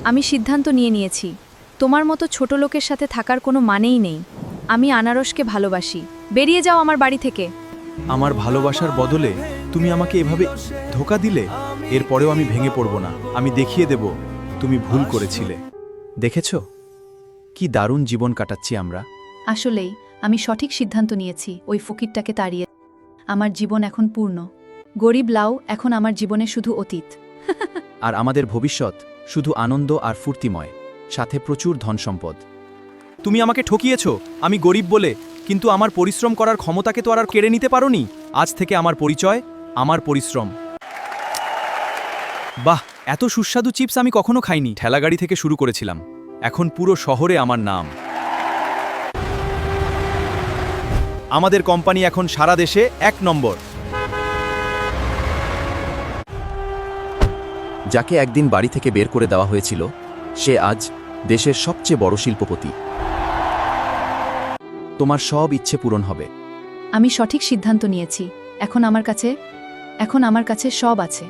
আমি সিদ্ধান্ত নিয়েছি তোমার মতো ছোট লোকের সাথে থাকার কোনো মানেই নেই। আমি আনারসকে ভালোবাসি। বেরিয়ে যাও আমার বাড়ি থেকে। আমার ভালোবাসার বদলে তুমি আমাকে এভাবে ধোঁকা দিলে। এরপরেও আমি ভেঙে পড়ব না। আমি দেখিয়ে দেব তুমি ভুল করেছিলে। দেখেছো কি দারুণ জীবন কাটাচ্ছি আমরা। আসলেই আমি সঠিক সিদ্ধান্ত নিয়েছি ওই ফকিরটাকে তাড়িয়ে। আমার জীবন এখন পূর্ণ। গরিব লাউ এখন আমার জীবনে শুধু অতীত। আর আমাদের ভবিষ্যৎ শুধু আনন্দ আর ফুর্তিময়, সাথে প্রচুর ধনসম্পদ। তুমি আমাকে ঠকিয়েছো আমি গরিব বলে, কিন্তু আমার পরিশ্রম করার ক্ষমতাকে তো আর কেড়ে নিতে পারোনি। আজ থেকে আমার পরিচয় আমার পরিশ্রম। বাহ, এত সুস্বাদু চিপস আমি কখনো খাইনি। ঠেলাগাড়ি থেকে শুরু করেছিলাম, এখন পুরো শহরে আমার নাম। আমাদের কোম্পানি এখন সারা দেশে 1 নম্বর। যাকে একদিন বাড়ি থেকে বের করে দেওয়া হয়েছিল, সে আজ দেশের সবচেয়ে বড় শিল্পপতি। তোমার সব ইচ্ছে পূরণ হবে। আমি সঠিক সিদ্ধান্ত নিয়েছি। এখন আমার কাছে সব আছে।